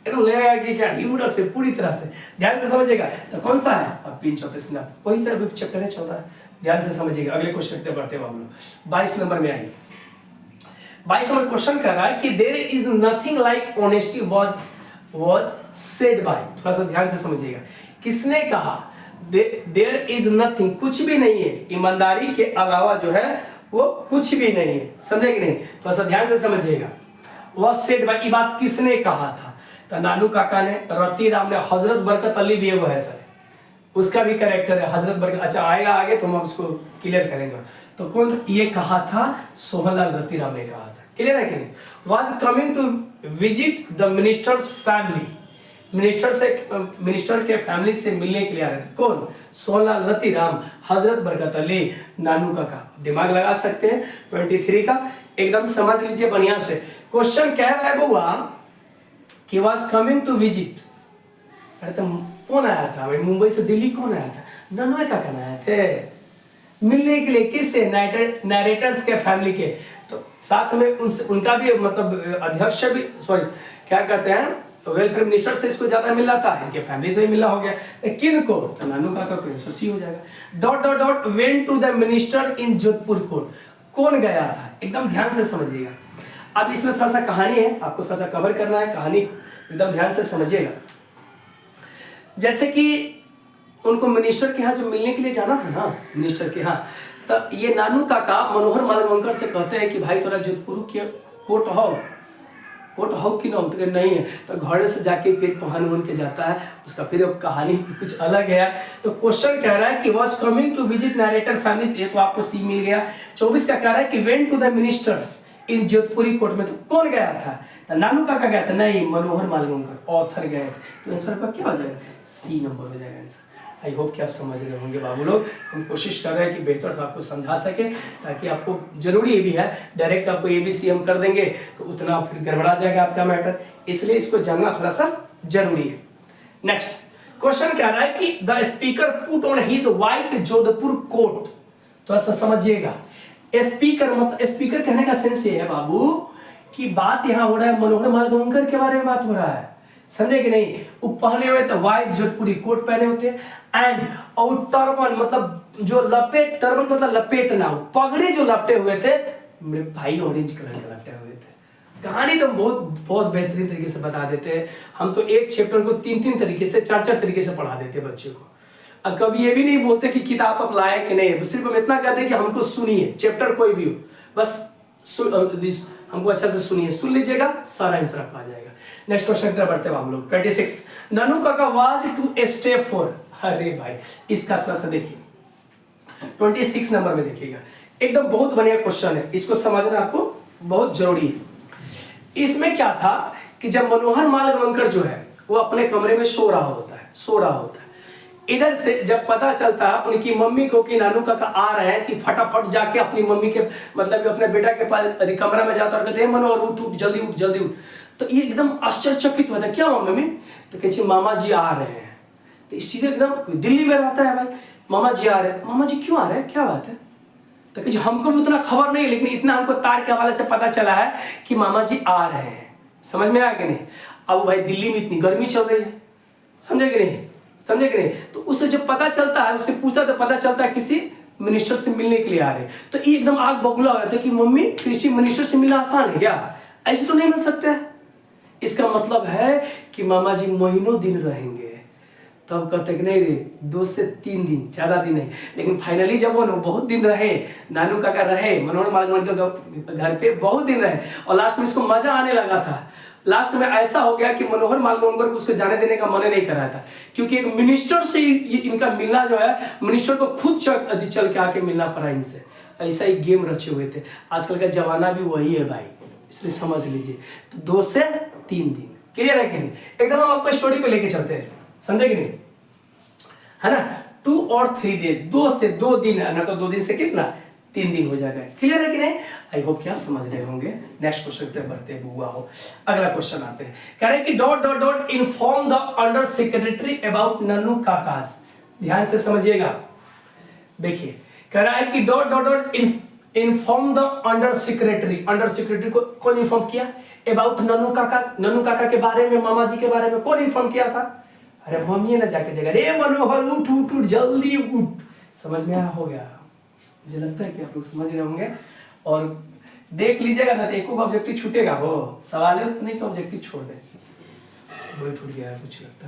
एकदम लगेगा कि क्या ह्यूमरस है पूरी तरह से, ध्यान से समझिएगा। तो कौन सा है, अब पिंच ऑफ स्नफ, वही सर चैप्टर है चल रहा है, ध्यान से समझिएगा। अगले क्वेश्चन पे बढ़ते हैं बाबू लोग, 22 नंबर में आइए। 22 नंबर क्वेश्चन कर रहा है कि there is nothing like honesty was said by, थोड़ा सा ध्यान से समझिएगा, किसने कहा, देयर इज नथिंग, कुछ भी नहीं है, ईमानदारी के अलावा जो है वो कुछ भी नहीं है, समझे कि नहीं, थोड़ा सा ध्यान से समझिएगा। वाज सेड बाय, ये बात किसने कहा था, तो नानू काका ने, रतिराम ने, हजरत बरकत अली भी वो है सर, उसका भी कैरेक्टर है हजरत बरकत। अच्छा आएगा आगे तो हम उसको क्लियर करेंगे। तो कौन ये कहा था? सोहनलाल रतिराम ने कहा था। क्लियर है कि नहीं? Was coming to visit the minister's family, minister के फैमिली से मिलने के लिए आ रहे थे। कौन? सोहनलाल रतिराम, हजरत बरकत अली, नानू काका। दिमाग लगा सकते हैं 23 का, एकदम समझ लीजिए बढ़िया से। क्वेश्चन कह रहा है बुआ कि वाज कमिंग टू विजिट, अरे तो कौन आया था भाई? मुंबई से दिल्ली कौन आया था? नानू काका आए थे मिलने के लिए। किससे? नरेटर्स के फैमिली के। तो साथ में उनसे उनका भी मतलब अध्यक्ष भी, सॉरी क्या कहते हैं, वेलफेयर मिनिस्टर से इसको ज्यादा मिल रहा था, इनके फैमिली से भी मिलना हो गया। किन को? तो नानू काका को एसोसी हो जाएगा। Dot dot dot went to the minister in Jodhpur court. कौन गया था? एकदम ध्यान से समझिएगा। अब इसमें थोड़ा सा कहानी है, आपको थोड़ा सा कवर करना है, कहानी एकदम ध्यान से समझिएगा। जैसे कि उनको मिनिस्टर के यहाँ जो मिलने के लिए जाना था ना, मिनिस्टर के यहाँ, तो ये नानू काका मनोहर मालवंकर से कहते हैं कि भाई थोड़ा जोधपुर के कोर्ट हो कि ना हो? तो नहीं है। तो घर से जाके फिर पहन उन के जाता है, उसका फिर अब कहानी कुछ अलग है। तो क्वेश्चन कह रहा है कि was coming to visit narrator family, ये तो आपको सी मिल गया। 24 का कह रहा है कि went to the ministers in Jodhpuri court में। तो कौन गया था? तो नानू काका गया था? नहीं, मनोहर मालवंकर ऑथर गए थे। तो आंसर आपका क्या हो जाएगा? सी नंबर हो जाएगा आंसर। आई होप कि आप समझ रहे होंगे बाबू लोग। हम कोशिश कर रहे हैं कि बेहतर से आपको समझा सके, ताकि आपको जरूरी ये भी है, डायरेक्ट आपको ABC हम कर देंगे तो उतना फिर गड़बड़ा जाएगा आपका मैटर, इसलिए इसको जानना थोड़ा सा जरूरी है। नेक्स्ट क्वेश्चन क्या रहा है कि the speaker put on his white Jodhpur coat. थोड़ा सा समझिएगा। स्पीकर मतलब, स्पीकर कहने का सेंस ये है बाबू कि बात यहाँ हो रहा है मनोहर मालवंकर के बारे में बात हो रहा है, समझे कि नहीं? वो पहने हुए थे व्हाइट जोधपुरी कोट पहने होते, एंड और टर्बन मतलब जो लपेट, टर्बन मतलब लपेटना, पगड़ी जो लपटे हुए थे, मेरे भाई ऑरेंज कलर के लपटे हुए थे। कहानी तो बहुत बहुत बेहतरीन तरीके से बता देते हैं। हम तो एक चैप्टर को 3-3 तरीके से, 4-4 तरीके से पढ़ा देते बच्चे को। अब कभी ये भी नहीं बोलते कि किताब आप लाए कि नहीं, सिर्फ हम इतना कहते हैं कि हमको सुनिए, चैप्टर कोई भी हो, बस हमको अच्छा से सुनिए, सुन लीजिएगा, सारा आंसर आपका आ जाएगा। नेक्स्ट क्वेश्चन की तरफ बढ़ते हैं हम लोग। 26 नानू काका वाज टू स्टे फॉर। अरे भाई इसका थोड़ा सा देखिए, 26 नंबर में देखिएगा, एकदम बहुत बढ़िया क्वेश्चन है, इसको समझना आपको बहुत जरूरी है। इसमें क्या था कि जब मनोहर मालवंकर जो है वो अपने कमरे में सो रहा होता है, इधर से जब पता चलता है उनकी मम्मी को कि नानू काका आ रहे हैं, कि फटाफट जाके अपनी मम्मी के मतलब अपने बेटा के पास कमरा में जाता और कहते हैं मनोहर उठ जल्दी उठ। तो ये एकदम आश्चर्यचकित होता है, क्या हुआ मम्मी? तो कहती मामा जी आ रहे हैं। तो इस चीज एकदम दिल्ली में रहता है भाई, मामा जी आ रहे हैं, मामा जी क्यों आ रहे हैं, क्या बात है? तो कहती हमको भी उतना खबर नहीं, लेकिन इतना हमको तार के हवाले से पता चला है कि मामा जी आ रहे हैं। समझ में आ गया नहीं? अब भाई दिल्ली में इतनी गर्मी चल रही है, समझे कि नहीं? तो उसे जब पता चलता है, उससे पूछता तो पता चलता है किसी मिनिस्टर से मिलने के लिए आ रहे हैं। तो ये एकदम आग बबूला हो जाता है कि मम्मी किसी मिनिस्टर से मिलना आसान है क्या? ऐसे तो नहीं मिल सकते। इसका मतलब है कि मामा जी महीनों दिन रहेंगे। तब कहते कि नहीं रे, 2 से 3 दिन, ज्यादा दिन नहीं। लेकिन फाइनली जब वो बहुत दिन रहे, नानू काका रहे मनोहर मालवंकर घर पे बहुत दिन रहे, और लास्ट में इसको मजा आने लगा था। लास्ट में ऐसा हो गया कि मनोहर मालवंकर को उसको जाने देने का मन नहीं कर रहा था, क्योंकि एक मिनिस्टर से इनका मिलना जो है, मिनिस्टर को खुद चल के आके मिलना पड़ा इनसे। ऐसा ही गेम रचे हुए थे। आजकल का जमाना भी वही है भाई, इसलिए समझ लीजिए। तो 2 से 3 दिन, क्लियर है कि नहीं? एकदम हम आपको स्टोरी पे लेके चलते हैं, समझे कि नहीं? है ना? 2 और 3 डेज, 2 से 2 दिन, ना तो 2 दिन से कितना, 3 दिन हो जाएगा। क्लियर है कि नहीं? आई होप कि आप समझ रहे होंगे। नेक्स्ट क्वेश्चन पे बढ़ते हैं बुआ हो। अगला क्वेश्चन आते हैं, कह रहे हैं कि dot dot dot inform the under secretary about Nannu Kaka's. ध्यान से समझिएगा, देखिए कह रहा है कि dot dot dot inform the under secretary को कौन इन्फॉर्म किया? अबाउट नन्नू काका के बारे में, मामा जी के बारे में कौन इन्फॉर्म किया था? अरे मम्मी ने जाके जगह, रे मनोहर उठ जल्दी उठ। समझ में हो गया? मुझे लगता है कि आप लोग समझ रहे होंगे। और देख लीजिएगा ना, तो एक ऑब्जेक्टिव छूटेगा, हो सवाल है उतने का ऑब्जेक्टिव छोड़ दे। वही छूट गया है कुछ लगता।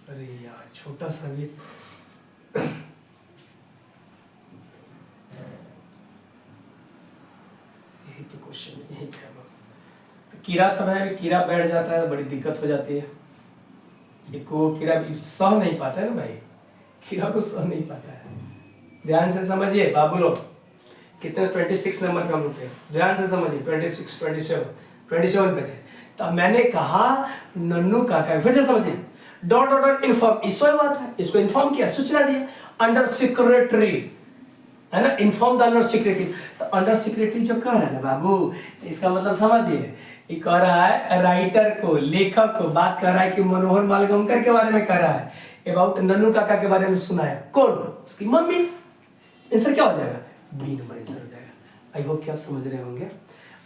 अरे यार छोटा सा भी यही तो क्वेश्चन, यही क्या तो कीड़ा सब है, कीड़ा बैठ जाता है, बड़ी दिक्कत हो जाती है। एक को कीड़ा भी सह नहीं पाता है ना भाई, हीरा को सो नहीं पाता है। ध्यान से समझिए बाबू लोग, कितने 26 नंबर पे हम लोग थे, ध्यान से समझिए। 26 27 पे थे। तो मैंने कहा नन्नू काका, फिर से समझिए, डॉट डॉट डॉट इन्फॉर्म, इसको हुआ था, इसको इन्फॉर्म किया, सूचना दिया, अंडर सेक्रेटरी, है ना, इन्फॉर्म द अंडर सेक्रेटरी। तो अंडर सेक्रेटरी जो कह रहा है ना बाबू, इसका मतलब समझिए, ये कह रहा है राइटर को, लेखक को बात कर रहा है कि मनोहर मालगांवकर के बारे में कह रहा है, अबाउट नन्नू काका के बारे में सुनाया। कौन? उसकी मम्मी। आंसर क्या हो जाएगा? बी नंबर आंसर हो जाएगा। आई होप कि आप समझ रहे होंगे।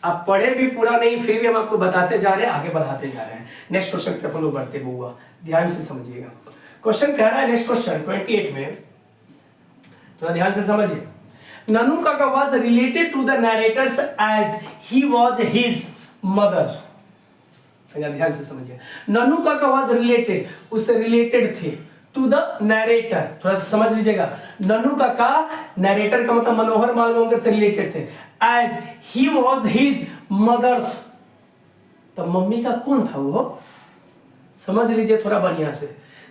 आप पढ़े भी पूरा नहीं, फिर भी हम आपको बताते जा रहे हैं, आगे बढ़ाते जा रहे हैं। नेक्स्ट क्वेश्चन पे अपन लोग बढ़ते हुआ, ध्यान से समझिएगा। क्वेश्चन कह रहा है नेक्स्ट क्वेश्चन 28 में, थोड़ा ध्यान से समझिए। नन्नू काका was related to the narrators as he was his mother's। ध्यान से समझिए, नन्नू काका was related, उससे रिलेटेड थे, टू द नरेटर, थोड़ा सा समझ लीजिएगा। नन्नू काका, नरेटर का मतलब मनोहर मालगांवकर से रिलेटेड थे, as he was his mother's. तो मम्मी का कौन था वो, समझ लीजिए थोड़ा बढ़िया से।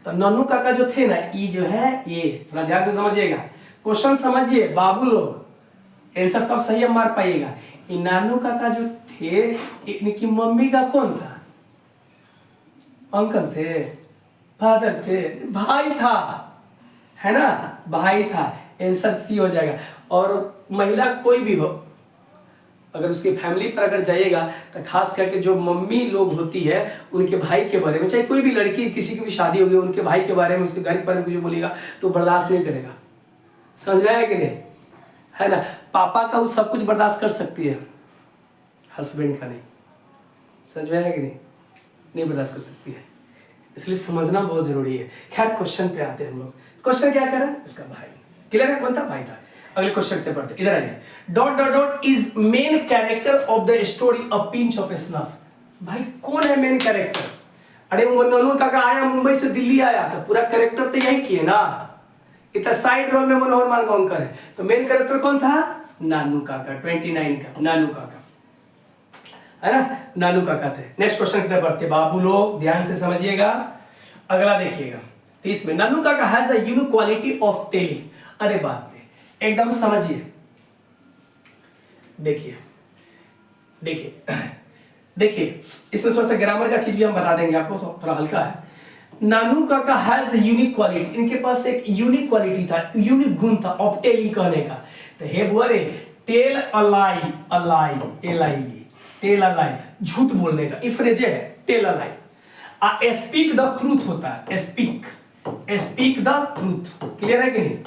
तो नन्नू काका जो थे ना, ये जो है, ये थोड़ा ध्यान से समझिएगा, क्वेश्चन समझिए बाबू लोग, आंसर तब सही हम मार पाइएगा। नानू काका जो थे, इनकी मम्मी का कौन था? अंकल थे, फादर थे, भाई था, है ना, भाई था। आंसर सी हो जाएगा। और महिला कोई भी हो, अगर उसकी फैमिली पर अगर जाइएगा तो खास करके जो मम्मी लोग होती है, उनके भाई के बारे में, चाहे कोई भी लड़की, किसी की भी शादी होगी, उनके भाई के बारे में, उसके घर के बारे में कुछ बोलेगा तो बर्दाश्त नहीं करेगा। समझ में आया कि नहीं, है ना। पापा का वो सब कुछ बर्दाश्त कर सकती है, हस्बैंड का नहीं। समझ में आया कि नहीं बर्दाश्त कर सकती है, इसलिए समझना बहुत जरूरी है। खैर क्वेश्चन पे आते हैं हम लोग। क्वेश्चन क्या कर रहा है? इसका भाई। क्लियर है? कौन था? भाई था। अगले क्वेश्चन पे पढ़ते, इधर आइए। Dot dot dot is main character of the story a pinch of snuff. भाई कौन है मेन कैरेक्टर? अरे वो नन्नू काका आया, मुंबई से दिल्ली आया, तो पूरा कैरेक्टर तो यही किए ना, इतना साइड रोल में मनोहर मालगांवकर है। तो मेन कैरेक्टर कौन था? नानू काका। 29 का नानू काका, है ना, नानू काका थे। नेक्स्ट क्वेश्चन की तरफ बढ़ते बाबू लोग, ध्यान से समझिएगा। अगला देखिएगा 30 में, नानू काका has a unique quality of telling. अरे बात में एकदम समझिए, देखिए देखिए देखिए, इसमें थोड़ा सा ग्रामर का चीज भी हम बता देंगे आपको, तो थोड़ा हल्का है। नानू काका हैज यूनिक क्वालिटी, इनके पास एक यूनिक क्वालिटी था, यूनिक गुण था ऑफ टेलिंग कहने का। तो हे बुआरे, tell a lie, a lie, A lie, tell a लाई, झूठ बोलने का, इफ्रेज है tell a lie. Speak the truth होता है, स्पीक द ट्रूथ। क्लियर है कि नहीं?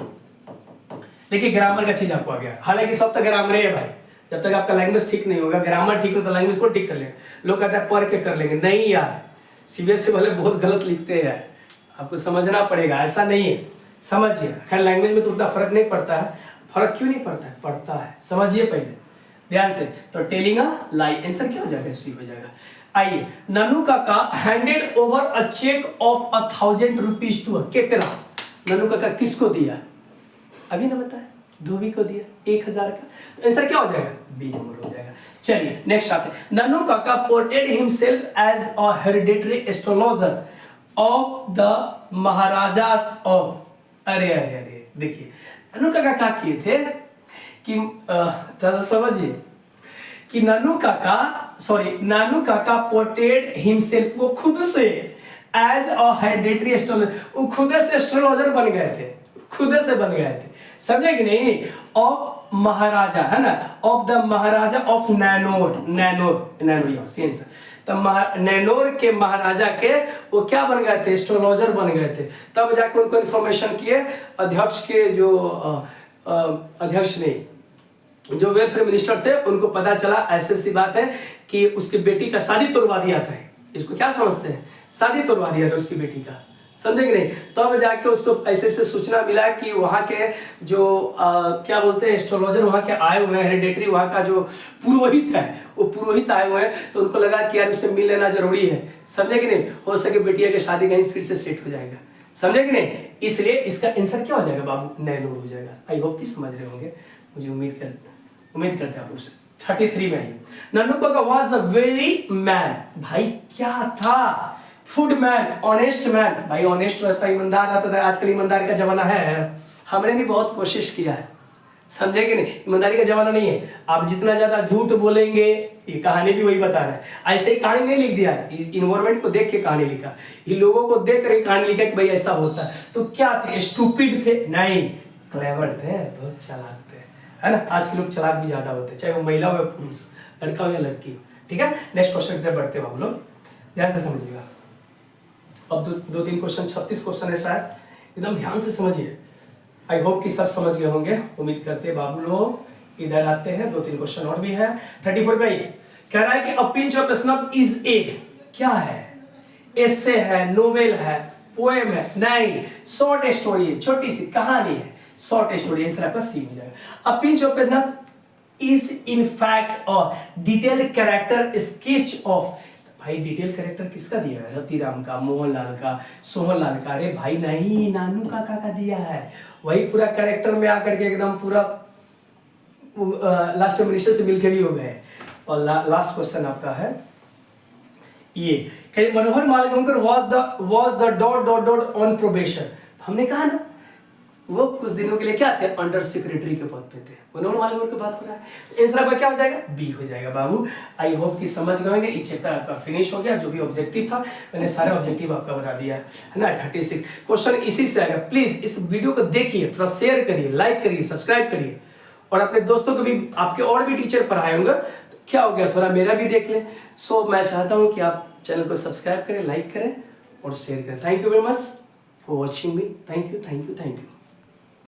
देखिए ग्रामर का चीज आपको आ गया, हालांकि सब तक ग्रामर है भाई। जब तक आपका लैंग्वेज ठीक नहीं होगा, ग्रामर ठीक हो तो लैंग्वेज को ठीक कर लेगा। लोग कहते हैं पढ़ के कर लेंगे, नहीं यार, सीबीएसई वाले बहुत गलत लिखते हैं, आपको समझना पड़ेगा, ऐसा नहीं है, समझिए। खैर लैंग्वेज में तो उतना फर्क नहीं पड़ता है। फर्क क्यों नहीं पड़ता है? पड़ता है, समझिए पहले ध्यान से। तो टेलिंग अ लाई, आंसर क्या हो जाएगा? सी हो जाएगा। आइए, Nanu Kaka handed over a cheque of 1000 rupees to केकरा। नानू काका किसको दिया? अभी ना बताया, धोबी को दिया 1000 का। तो आंसर क्या हो जाएगा? बी नंबर हो जाएगा। चलिए नेक्स्ट आते हैं। Nanu Kaka portrayed himself as a hereditary astrologer of the Maharajas of. अरे अरे अरे, देखिए नानू काका क्या किए थे कि थोड़ा समझिए कि नानू काका पोर्ट्रेड हिमसेल्फ, वो खुद से एज अ हेरिडिटरी एस्ट्रोलॉजर, वो खुद से एस्ट्रोलॉजर बन गए थे, खुद से बन गए थे, समझे कि नहीं? ऑफ महाराजा, है ना, of the Maharaja of Nainor सेंस। तो नैनोर के महाराजा के वो क्या बन गए थे? एस्ट्रोलॉजर बन गए थे। तब जाके उनको इन्फॉर्मेशन किए, अध्यक्ष के जो अध्यक्ष नहीं, जो वेलफेयर मिनिस्टर थे, उनको पता चला ऐसी सी बात है कि उसकी बेटी का शादी तोड़वा दिया था। इसको क्या समझते हैं? शादी तोड़वा दिया था उसकी बेटी का, समझे कि नहीं? तब जाके उसको ऐसे से सूचना मिला कि वहाँ के जो क्या बोलते हैं एस्ट्रोलॉजर वहाँ के आए हुए हैं, हेरिडेटरी वहाँ का जो पुरोहित है, वो पुरोहित आए हुए हैं। तो उनको लगा कि यार उससे मिल लेना जरूरी है, समझे कि नहीं? हो सके बेटिया की शादी कहीं फिर से सेट हो जाएगा, समझे कि नहीं? इसलिए इसका आंसर क्या हो जाएगा बाबू? नैनोर हो जाएगा। आई होप कि समझ रहे होंगे, मुझे उम्मीद करते हैं आप लोग से। 33 में आइए। नानू काका वाज अ वेरी मैन। भाई क्या था? फूड मैन, ऑनेस्ट मैन, भाई ऑनेस्ट रहता है, ईमानदार रहता था। आजकल ईमानदारी का जमाना है, हमने भी बहुत कोशिश किया है, समझे कि नहीं? ईमानदारी का जमाना नहीं है। आप जितना ज्यादा झूठ बोलेंगे, ये कहानी भी वही बता रहा है, ऐसे ही कहानी नहीं लिख दिया, इन्वायरमेंट को देख के कहानी लिखा, ये लोगों को देख कर कहानी लिखा कि भाई ऐसा होता है। तो क्या थे, स्टूपिड थे? नहीं, क्लेवर थे, बहुत चालाक थे, है ना। आज के लोग चालाक भी ज्यादा होते हैं, चाहे वो महिला हो या पुरुष, लड़का हो या लड़की। ठीक है, नेक्स्ट क्वेश्चन की तरफ बढ़ते हैं, आप लोग ध्यान से समझिएगा। अब दो तीन क्वेश्चन, 36 क्वेश्चन है शायद, एकदम ध्यान से समझिए। आई होप कि सब समझ गए होंगे, उम्मीद करते हैं। बाबू लोग इधर आते हैं, 2-3 क्वेश्चन और भी है। 34 भाई कह रहा है कि अ pinch of snuff is a, क्या है? एसे है, नोवेल है, पोएम है? नहीं, शॉर्ट स्टोरी है, छोटी सी कहानी है, शॉर्ट स्टोरी। आंसर आपका सी हो जाएगा। अ pinch of snuff is in fact a detailed character sketch of. भाई डिटेल कैरेक्टर किसका दिया है? रतिराम का, मोहनलाल का, सोहनलाल का? अरे भाई नहीं, नानू काका का दिया है। वही पूरा कैरेक्टर में आकर के एकदम पूरा लास्ट में मिनिस्टर से मिलके भी हो गए। और लास्ट क्वेश्चन आपका है ये, कहीं मनोहर Malgaonkar was the dot on probation। हमने कहा ना वो कुछ दिनों के लिए क्या थे, अंडर सेक्रेटरी के पद पे थे। मनोहर मालगांवकर की बात हो रहा है। आंसर आपका क्या हो जाएगा? बी हो जाएगा बाबू। आई होप कि समझ गए होंगे। ये चैप्टर आपका फिनिश हो गया। जो भी ऑब्जेक्टिव था मैंने सारे ऑब्जेक्टिव आपका बता दिया है ना। 36 क्वेश्चन इसी से आएगा। प्लीज इस वीडियो को देखिए, थोड़ा शेयर करिए, लाइक करिए, सब्सक्राइब करिए, और अपने दोस्तों को भी, आपके और भी टीचर पढ़ाए होंगे, तो क्या हो गया, थोड़ा मेरा भी देख लें। सो मैं चाहता हूँ कि आप चैनल को सब्सक्राइब करें, लाइक करें और शेयर करें। Thank you very much for watching me. Thank you, thank you, thank you.